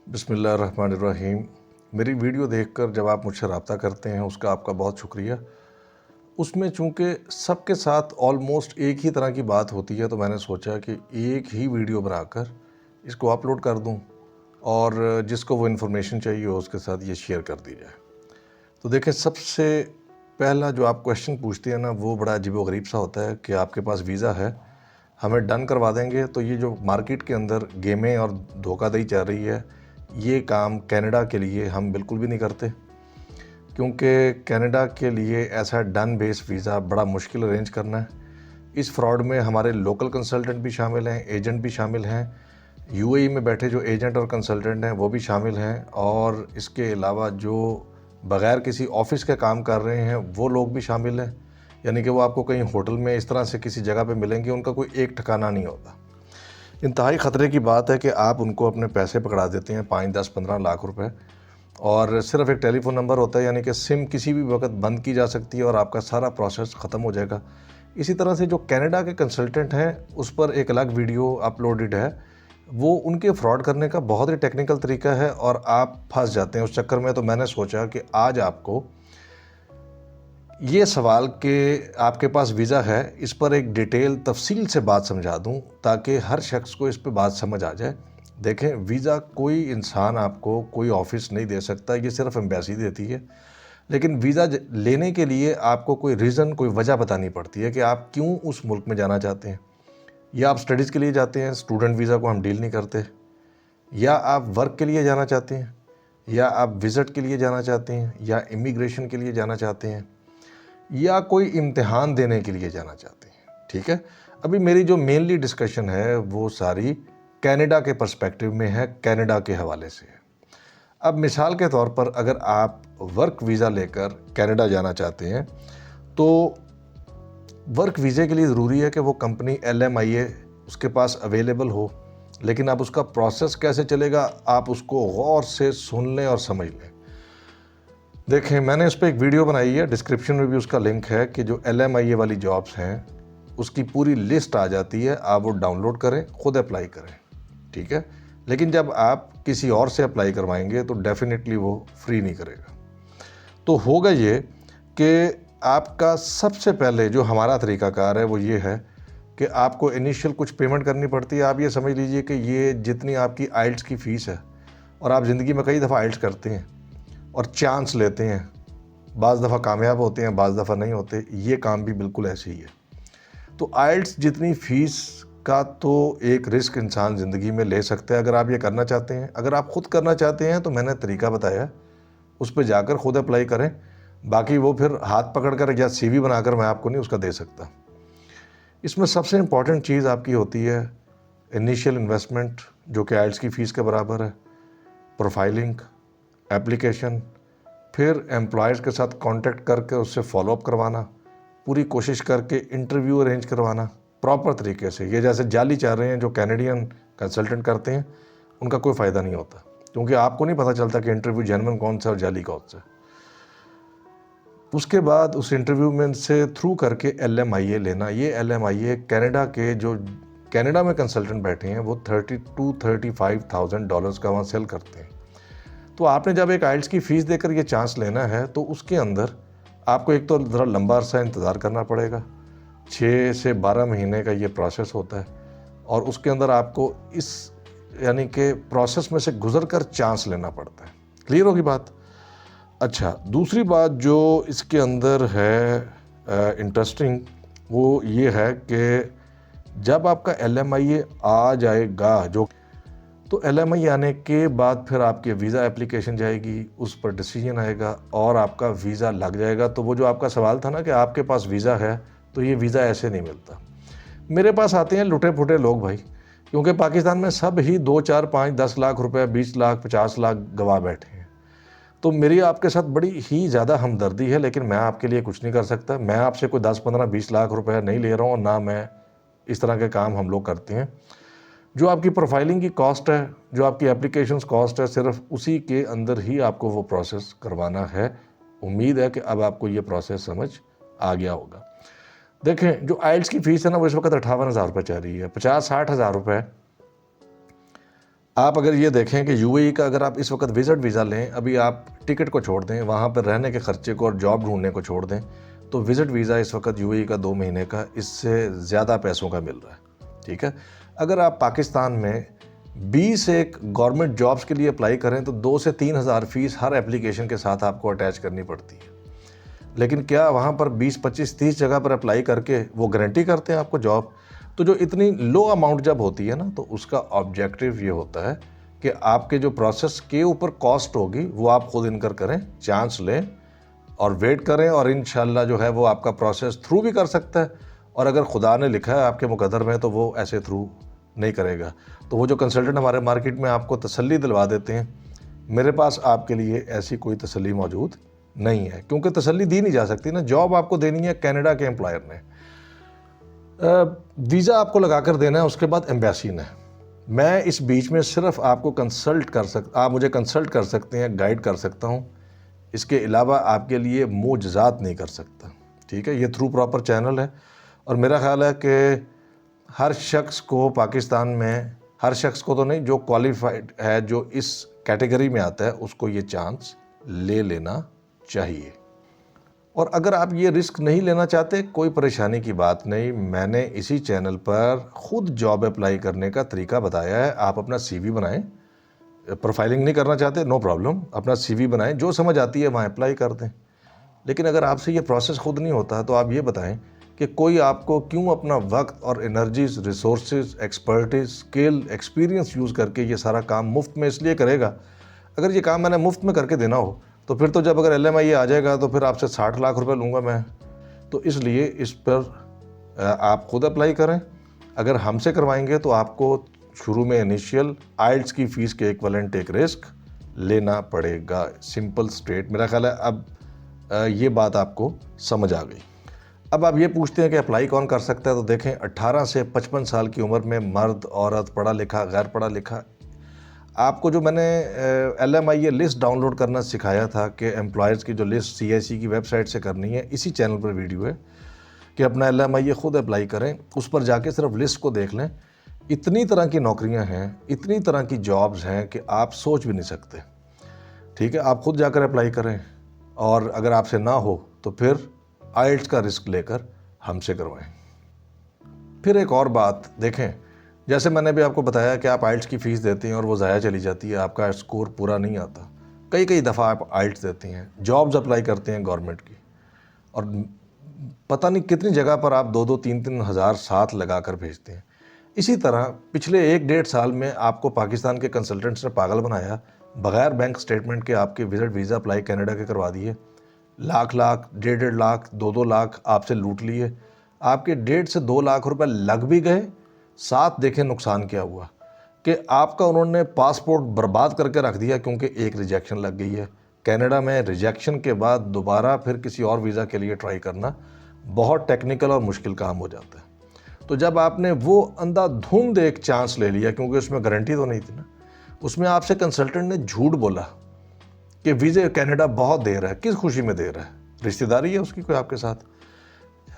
बिस्मिल्लाहिर्रहमानिर्रहीम। मेरी वीडियो देखकर जब आप मुझसे रब्ता करते हैं उसका आपका बहुत शुक्रिया। उसमें चूँकि सबके साथ ऑलमोस्ट एक ही तरह की बात होती है तो मैंने सोचा कि एक ही वीडियो बनाकर इसको अपलोड कर दूं और जिसको वो इन्फॉर्मेशन चाहिए हो उसके साथ ये शेयर कर दी जाए। तो देखें, सबसे पहला जो आप क्वेश्चन पूछते हैं ना, वो बड़ा अजीबो-गरीब सा होता है कि आपके पास वीज़ा है, हमें डन करवा देंगे। तो ये जो मार्केट के अंदर गेमें और धोखाधड़ी चल रही है, ये काम कनाडा के लिए हम बिल्कुल भी नहीं करते, क्योंकि कनाडा के लिए ऐसा डन बेस वीज़ा बड़ा मुश्किल अरेंज करना है। इस फ्रॉड में हमारे लोकल कंसल्टेंट भी शामिल हैं, एजेंट भी शामिल हैं, यूएई में बैठे जो एजेंट और कंसल्टेंट हैं वो भी शामिल हैं, और इसके अलावा जो बग़ैर किसी ऑफ़िस के काम कर रहे हैं वो लोग भी शामिल हैं। यानी कि वो आपको कहीं होटल में इस तरह से किसी जगह पे मिलेंगे, उनका कोई एक ठिकाना नहीं होता। इंतहाई ख़तरे की बात है कि आप उनको अपने पैसे पकड़ा देते हैं 5, 10, 15 लाख रुपए, और सिर्फ एक टेलीफ़ोन नंबर होता है, यानी कि सिम किसी भी वक्त बंद की जा सकती है और आपका सारा प्रोसेस ख़त्म हो जाएगा। इसी तरह से जो कनाडा के कंसल्टेंट हैं उस पर एक अलग वीडियो अपलोडेड है, वो उनके फ्रॉड करने का बहुत ही टेक्निकल तरीका है और आप फंस जाते हैं उस चक्कर में। तो मैंने सोचा कि आज आपको ये सवाल कि आपके पास वीज़ा है, इस पर एक डिटेल तफसील से बात समझा दूं ताकि हर शख्स को इस पे बात समझ आ जाए। देखें, वीज़ा कोई इंसान आपको कोई ऑफिस नहीं दे सकता, ये सिर्फ एम्बेसी देती है। लेकिन वीज़ा लेने के लिए आपको कोई रीज़न, कोई वजह बतानी पड़ती है कि आप क्यों उस मुल्क में जाना चाहते हैं। या आप स्टडीज़ के लिए जाते हैं, स्टूडेंट वीज़ा को हम डील नहीं करते, या आप वर्क के लिए जाना चाहते हैं, या आप विज़िट के लिए जाना चाहते हैं, या इमिग्रेशन के लिए जाना चाहते हैं, या कोई इम्तिहान देने के लिए जाना चाहते हैं। ठीक है, अभी मेरी जो मेनली डिस्कशन है वो सारी कनाडा के पर्सपेक्टिव में है, कनाडा के हवाले से है। अब मिसाल के तौर पर अगर आप वर्क वीज़ा लेकर कनाडा जाना चाहते हैं तो वर्क वीज़े के लिए ज़रूरी है कि वो कंपनी LMIA उसके पास अवेलेबल हो। लेकिन अब उसका प्रोसेस कैसे चलेगा, आप उसको गौर से सुन लें और समझ लें। देखें, मैंने इस पर एक वीडियो बनाई है, डिस्क्रिप्शन में भी उसका लिंक है, कि जो LMIA वाली जॉब्स हैं उसकी पूरी लिस्ट आ जाती है, आप वो डाउनलोड करें, ख़ुद अप्लाई करें। ठीक है, लेकिन जब आप किसी और से अप्लाई करवाएंगे तो डेफिनेटली वो फ्री नहीं करेगा। तो होगा ये कि आपका सबसे पहले जो हमारा तरीक़ाकार है वो ये है कि आपको इनिशियल कुछ पेमेंट करनी पड़ती है। आप ये समझ लीजिए कि ये जितनी आपकी आइल्स की फ़ीस है, और आप ज़िंदगी में कई दफ़ा आइल्स करते हैं और चांस लेते हैं, बाज़ दफ़ा कामयाब होते हैं, बाज़ दफ़ा नहीं होते, ये काम भी बिल्कुल ऐसे ही है। तो आइल्स जितनी फ़ीस का तो एक रिस्क इंसान ज़िंदगी में ले सकता है अगर आप ये करना चाहते हैं। अगर आप ख़ुद करना चाहते हैं तो मैंने तरीका बताया, उस पे जाकर ख़ुद अप्लाई करें। बाकी वो फिर हाथ पकड़ कर या CV बनाकर मैं आपको नहीं उसका दे सकता। इसमें सबसे इम्पॉर्टेंट चीज़ आपकी होती है इनिशियल इन्वेस्टमेंट, जो कि आइल्स की फ़ीस के बराबर है, प्रोफाइलिंग, एप्लीकेशन, फिर एम्प्लॉयज़ के साथ कांटेक्ट करके उससे फॉलोअप करवाना, पूरी कोशिश करके इंटरव्यू अरेंज करवाना प्रॉपर तरीके से। ये जैसे जाली चाह रहे हैं जो कैनेडियन कंसल्टेंट करते हैं, उनका कोई फ़ायदा नहीं होता, क्योंकि आपको नहीं पता चलता कि इंटरव्यू जेन्युइन कौन सा और जाली कौन सा। उसके बाद उस इंटरव्यू में से थ्रू करके LMIA लेना। ये LMIA कनाडा के जो कनाडा में कंसल्टेंट बैठे हैं वो $32,000-35,000 का वहाँ सेल करते हैं। तो आपने जब एक आइल्स की फ़ीस देकर ये चांस लेना है तो उसके अंदर आपको एक तो ज़रा लंबा अरसा इंतज़ार करना पड़ेगा, 6 से 12 महीने का ये प्रोसेस होता है, और उसके अंदर आपको इस यानी कि प्रोसेस में से गुज़र कर चांस लेना पड़ता है। क्लियर होगी बात? अच्छा, दूसरी बात जो इसके अंदर है इंटरेस्टिंग, वो ये है कि जब आपका LMIA आ जाएगा, जो तो LMIA आने के बाद फिर आपकी वीज़ा एप्लीकेशन जाएगी, उस पर डिसीजन आएगा और आपका वीज़ा लग जाएगा। तो वो जो आपका सवाल था ना कि आपके पास वीज़ा है, तो ये वीज़ा ऐसे नहीं मिलता। मेरे पास आते हैं लुटे फुटे लोग भाई, क्योंकि पाकिस्तान में सब ही 2, 4, 5, 10 लाख रुपए, 20 लाख, 50 लाख गवा बैठे हैं। तो मेरी आपके साथ बड़ी ही ज़्यादा हमदर्दी है, लेकिन मैं आपके लिए कुछ नहीं कर सकता। मैं आपसे कोई 10, 15, 20 लाख रुपए नहीं ले रहा हूँ, ना मैं इस तरह के काम हम लोग करते हैं। जो आपकी प्रोफाइलिंग की कॉस्ट है, जो आपकी एप्लीकेशंस कॉस्ट है, सिर्फ उसी के अंदर ही आपको वो प्रोसेस करवाना है। उम्मीद है कि अब आपको ये प्रोसेस समझ आ गया होगा। देखें, जो आइल्स की फ़ीस है ना, वो इस वक्त 58,000 रुपये चल रही है। 50-60 हज़ार रुपये आप अगर ये देखें कि यूएई का अगर आप इस वक्त विज़िट वीज़ा लें, अभी आप टिकट को छोड़ दें, वहाँ पर रहने के खर्चे को और जॉब ढूंढने को छोड़ दें, तो विज़िट वीज़ा इस वक्त यूएई का 2 महीने का इससे ज़्यादा पैसों का मिल रहा है। ठीक है, अगर आप पाकिस्तान में 20 एक गवर्नमेंट जॉब्स के लिए अप्लाई करें तो 2 से 3 हज़ार फ़ीस हर एप्लीकेशन के साथ आपको अटैच करनी पड़ती है। लेकिन क्या वहाँ पर 20, 25, 30 जगह पर अप्लाई करके वो गारंटी करते हैं आपको जॉब? तो जो इतनी लो अमाउंट जब होती है ना, तो उसका ऑब्जेक्टिव ये होता है कि आपके जो प्रोसेस के ऊपर कॉस्ट होगी वो आप खुद इनकर करें, चांस लें और वेट करें, और इंशाल्लाह जो है वो आपका प्रोसेस थ्रू भी कर सकता है। और अगर खुदा ने लिखा है आपके मुकद्दर में तो वो ऐसे थ्रू नहीं करेगा। तो वो जो कंसल्टेंट हमारे मार्केट में आपको तसल्ली दिलवा देते हैं, मेरे पास आपके लिए ऐसी कोई तसल्ली मौजूद नहीं है, क्योंकि तसल्ली दी नहीं जा सकती ना। जॉब आपको देनी है कनाडा के एम्प्लॉयर ने, वीज़ा आपको लगा कर देना है, उसके बाद एम्बेसी ने। मैं इस बीच में सिर्फ आपको आप मुझे कंसल्ट कर सकते हैं, गाइड कर सकता हूँ। इसके अलावा आपके लिए मोजज़ात नहीं कर सकता। ठीक है, ये थ्रू प्रॉपर चैनल है, और मेरा ख़्याल है कि हर शख्स को पाकिस्तान में, हर शख्स को तो नहीं, जो क्वालिफाइड है, जो इस कैटेगरी में आता है, उसको ये चांस ले लेना चाहिए। और अगर आप ये रिस्क नहीं लेना चाहते, कोई परेशानी की बात नहीं। मैंने इसी चैनल पर खुद जॉब अप्लाई करने का तरीका बताया है। आप अपना CV बनाएं, प्रोफाइलिंग नहीं करना चाहते, नो प्रॉब्लम, अपना CV बनाएं, जो समझ आती है वहाँ अप्लाई कर दें। लेकिन अगर आपसे ये प्रोसेस खुद नहीं होता तो आप ये बताएं कि कोई आपको क्यों अपना वक्त और energies, resources, expertise, skill, experience use करके ये सारा काम मुफ्त में इसलिए करेगा। अगर ये काम मैंने मुफ्त में करके देना हो तो फिर तो जब अगर LMI आ जाएगा तो फिर आपसे 60 लाख रुपए लूँगा मैं। तो इसलिए इस पर आप खुद अप्लाई करें। अगर हमसे करवाएंगे तो आपको शुरू में इनिशियल आइल्स की फ़ीस के इक्विवेलेंट एक रिस्क लेना पड़ेगा। सिंपल स्ट्रेट, मेरा ख्याल है अब ये बात आपको समझ आ गई। अब आप ये पूछते हैं कि अप्लाई कौन कर सकता है, तो देखें 18 से 55 साल की उम्र में मर्द, औरत, पढ़ा लिखा, गैर पढ़ा लिखा। आपको जो मैंने LMI ये लिस्ट डाउनलोड करना सिखाया था कि एम्प्लॉयर्स की जो लिस्ट CIC की वेबसाइट से करनी है, इसी चैनल पर वीडियो है कि अपना LMI ये खुद अप्लाई करें। उस पर जाके सिर्फ लिस्ट को देख लें। इतनी तरह की नौकरियां हैं, इतनी तरह की जॉब्स हैं कि आप सोच भी नहीं सकते। ठीक है, आप खुद जाकर अप्लाई करें, और अगर आपसे ना हो तो फिर आइल्स का रिस्क लेकर हमसे करवाएं। फिर एक और बात देखें, जैसे मैंने भी आपको बताया कि आप आइल्स की फ़ीस देते हैं और वो ज़ाया चली जाती है, आपका स्कोर पूरा नहीं आता। कई दफ़ा आप आइल्स देते हैं, जॉब्स अप्लाई करते हैं गवर्नमेंट की, और पता नहीं कितनी जगह पर आप 2-2, 3-3 हज़ार साथ लगा कर भेजते हैं। इसी तरह पिछले 1-1.5 साल में आपको पाकिस्तान के कंसल्टेंट्स ने पागल बनाया। बगैर बैंक स्टेटमेंट के आपके विज़िट वीज़ा अप्लाई कनाडा के करवा दिए। लाख, 1.5 लाख, 2-2 लाख आपसे लूट लिए। आपके 1.5 से 2 लाख रुपए लग भी गए, साथ देखें नुकसान क्या हुआ कि आपका उन्होंने पासपोर्ट बर्बाद करके रख दिया, क्योंकि एक रिजेक्शन लग गई है। कनाडा में रिजेक्शन के बाद दोबारा फिर किसी और वीज़ा के लिए ट्राई करना बहुत टेक्निकल और मुश्किल काम हो जाता है। तो जब आपने वो अंधाधुंध एक चांस ले लिया, क्योंकि उसमें गारंटी तो नहीं थी ना, उसमें आपसे कंसल्टेंट ने झूठ बोला कि वीज़े कनाडा बहुत दे रहा है। किस खुशी में दे रहा है? रिश्तेदारी है उसकी कोई आपके साथ?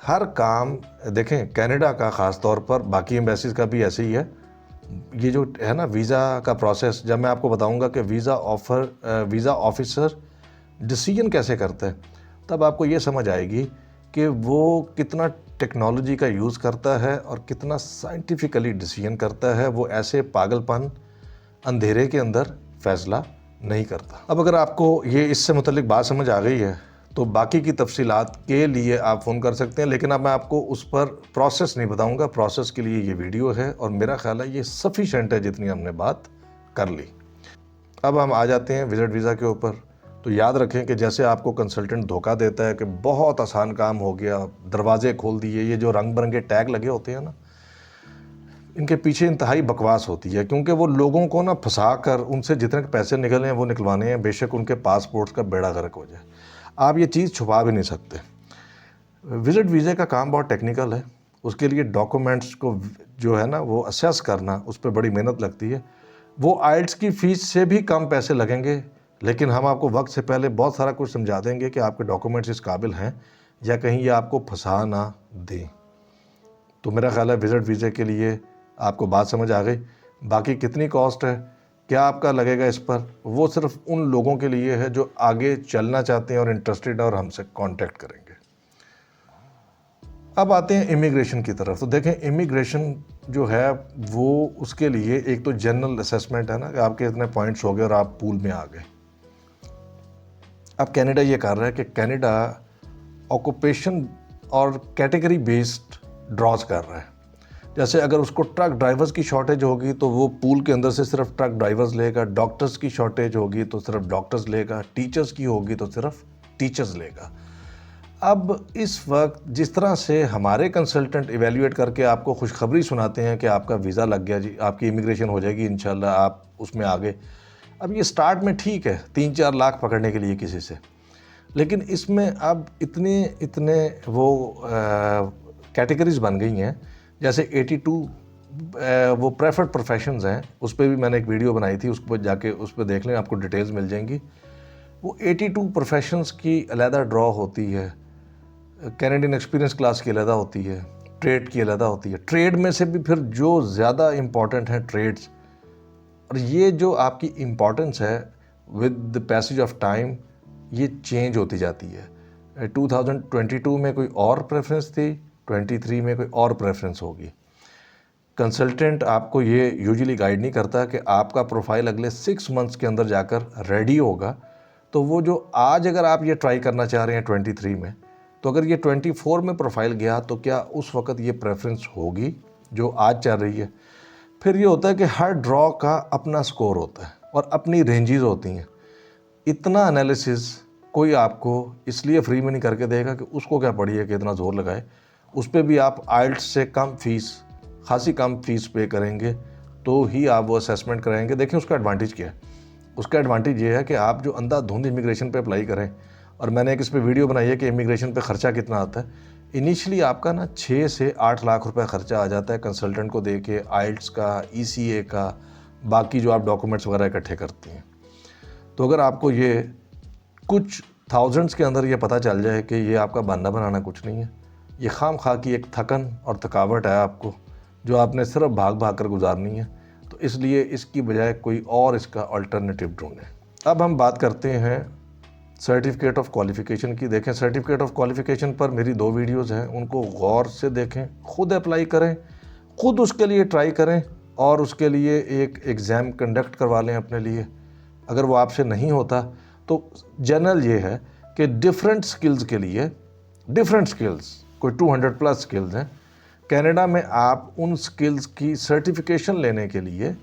हर काम देखें, कनाडा का ख़ास तौर पर, बाकी एम्बेसीज़ का भी ऐसे ही है। ये जो है ना वीज़ा का प्रोसेस, जब मैं आपको बताऊंगा कि वीज़ा ऑफिसर डिसीजन कैसे करता है, तब आपको ये समझ आएगी कि वो कितना टेक्नोलॉजी का यूज़ करता है और कितना साइंटिफिकली डिसीजन करता है। वो ऐसे पागलपन अंधेरे के अंदर फ़ैसला नहीं करता। अब अगर आपको ये इससे मुतल्लिक बात समझ आ गई है तो बाकी की तफसीलात के लिए आप फ़ोन कर सकते हैं, लेकिन अब मैं आपको उस पर प्रोसेस नहीं बताऊंगा। प्रोसेस के लिए ये वीडियो है, और मेरा ख्याल है ये सफिशेंट है जितनी हमने बात कर ली। अब हम आ जाते हैं विज़िट वीज़ा के ऊपर। तो याद रखें कि जैसे आपको कंसल्टेंट धोखा देता है कि बहुत आसान काम हो गया, दरवाजे खोल दिए, ये जो रंग बिरंगे टैग लगे होते हैं ना, इनके पीछे इंतहाई बकवास होती है, क्योंकि वो लोगों को ना फंसा कर उनसे जितने पैसे निकलने हैं वो निकलवाने हैं, बेशक उनके पासपोर्ट्स का बेड़ा गर्क हो जाए। आप ये चीज़ छुपा भी नहीं सकते। विज़िट वीज़े का काम बहुत टेक्निकल है। उसके लिए डॉक्यूमेंट्स को जो है ना वो असेस करना, उस पर बड़ी मेहनत लगती है। वो आइल्स की फ़ीस से भी कम पैसे लगेंगे, लेकिन हम आपको वक्त से पहले बहुत सारा कुछ समझा देंगे कि आपके डॉक्यूमेंट्स इस काबिल हैं या कहीं ये आपको फंसा ना दें। तो मेरा ख्याल है विज़िट वीज़े के लिए आपको बात समझ आ गई। बाकी कितनी कॉस्ट है, क्या आपका लगेगा इस पर, वो सिर्फ उन लोगों के लिए है जो आगे चलना चाहते हैं और इंटरेस्टेड है और हमसे कांटेक्ट करेंगे। अब आते हैं इमिग्रेशन की तरफ। तो देखें, इमिग्रेशन जो है वो उसके लिए एक तो जनरल असेसमेंट है ना कि आपके इतने पॉइंट्स हो गए और आप पूल में आ गए। अब कनाडा ये कर रहा है कि कनाडा ऑक्यूपेशन और कैटेगरी बेस्ड ड्रॉज कर रहा है। जैसे अगर उसको ट्रक ड्राइवर्स की शॉर्टेज होगी तो वो पूल के अंदर से सिर्फ ट्रक ड्राइवर्स लेगा, डॉक्टर्स की शॉर्टेज होगी तो सिर्फ डॉक्टर्स लेगा, टीचर्स की होगी तो सिर्फ टीचर्स लेगा। अब इस वक्त जिस तरह से हमारे कंसल्टेंट इवेल्युएट करके आपको खुशखबरी सुनाते हैं कि आपका वीज़ा लग गया जी, आपकी इमिग्रेशन हो जाएगी इंशाल्लाह, आप उसमें आ गए। अब ये स्टार्ट में ठीक है 3-4 लाख पकड़ने के लिए किसी से, लेकिन इसमें अब इतने इतने वो कैटेगरीज बन गई हैं। जैसे 82 वो प्रेफर्ड प्रोफेशंस हैं, उस पर भी मैंने एक वीडियो बनाई थी, उस पर जाके उस पर देख लें, आपको डिटेल्स मिल जाएंगी। वो 82 प्रोफेशंस की अलहदा ड्रॉ होती है, कैनेडियन एक्सपीरियंस क्लास की अलहदा होती है, ट्रेड की अलहदा होती है। ट्रेड में से भी फिर जो ज़्यादा इम्पॉर्टेंट हैं ट्रेड्स, और ये जो आपकी इम्पॉर्टेंस है with the passage of time ये चेंज होती जाती है। 2022 में कोई और प्रेफरेंस थी, 23 में कोई और प्रेफरेंस होगी। कंसल्टेंट आपको ये यूजुअली गाइड नहीं करता कि आपका प्रोफाइल अगले 6 मंथ्स के अंदर जाकर रेडी होगा। तो वो जो आज अगर आप ये ट्राई करना चाह रहे हैं 23 में, तो अगर ये 24 में प्रोफाइल गया तो क्या उस वक्त ये प्रेफरेंस होगी जो आज चल रही है। फिर ये होता है कि हर ड्रॉ का अपना स्कोर होता है और अपनी रेंजेस होती हैं। इतना एनालिसिस कोई आपको इसलिए फ्री में नहीं करके देगा कि उसको क्या पड़ी है कि इतना ज़ोर लगाए। उस पर भी आप आइल्ट्स से कम फीस, खासी कम फीस पे करेंगे तो ही आप वो असेसमेंट कराएंगे। देखिए उसका एडवांटेज क्या है। उसका एडवांटेज ये है कि आप जो अंधाधुंध इमिग्रेशन पे अप्लाई करें, और मैंने एक इस पर वीडियो बनाई है कि इमिग्रेशन पे ख़र्चा कितना आता है। इनिशियली आपका ना 6 से 8 लाख रुपए ख़र्चा आ जाता है कंसल्टेंट को दे के, आइल्ट्स का, ECA का, बाकी जो आप डॉक्यूमेंट्स वगैरह इकट्ठे करती हैं। तो अगर आपको ये कुछ थाउजेंड्स के अंदर ये पता चल जाए कि ये आपका बनना बनाना कुछ नहीं है, ये खाम खा की एक थकन और थकावट है आपको, जो आपने सिर्फ भाग भाग कर गुजारनी है, तो इसलिए इसकी बजाय कोई और इसका अल्टरनेटिव ढूंढें। अब हम बात करते हैं सर्टिफिकेट ऑफ क्वालिफ़िकेशन की। देखें, सर्टिफिकेट ऑफ क्वालिफ़िकेशन पर मेरी 2 वीडियोस हैं, उनको गौर से देखें, खुद अप्लाई करें, खुद उसके लिए ट्राई करें और उसके लिए एक एग्ज़ाम कंडक्ट करवा लें अपने लिए। अगर वो आपसे नहीं होता तो जनरल ये है कि डिफरेंट स्किल्स के लिए, डिफरेंट स्किल्स कोई 200 प्लस स्किल्स हैं, कनाडा में आप उन स्किल्स की सर्टिफिकेशन लेने के लिए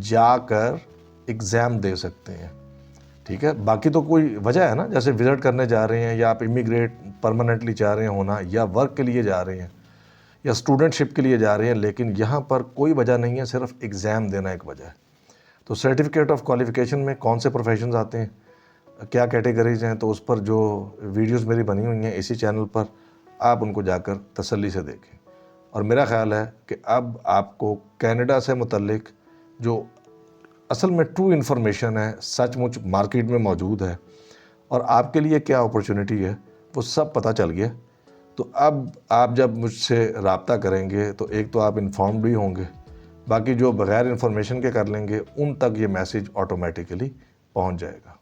जाकर एग्ज़ाम दे सकते हैं। ठीक है, बाकी तो कोई वजह है ना, जैसे विज़िट करने जा रहे हैं, या आप इमिग्रेट परमानेंटली जा रहे हैं होना, या वर्क के लिए जा रहे हैं, या स्टूडेंटशिप के लिए जा रहे हैं, लेकिन यहाँ पर कोई वजह नहीं है, सिर्फ एग्ज़ाम देना एक वजह है। तो सर्टिफिकेट ऑफ क्वालिफ़िकेशन में कौन से प्रोफेशंस आते हैं, क्या कैटेगरीज हैं, तो उस पर जो वीडियोस मेरी बनी हुई हैं इसी चैनल पर, आप उनको जाकर तसल्ली से देखें। और मेरा ख़्याल है कि अब आपको कनाडा से मुतल्लिक जो असल में ट्रू इन्फॉर्मेशन है, सचमुच मार्केट में मौजूद है और आपके लिए क्या अपॉर्चुनिटी है, वो सब पता चल गया। तो अब आप जब मुझसे रब्ता करेंगे तो एक तो आप इन्फॉर्म्ड भी होंगे, बाकी जो बग़ैर इन्फॉर्मेशन के कर लेंगे उन तक ये मैसेज ऑटोमेटिकली पहुंच जाएगा।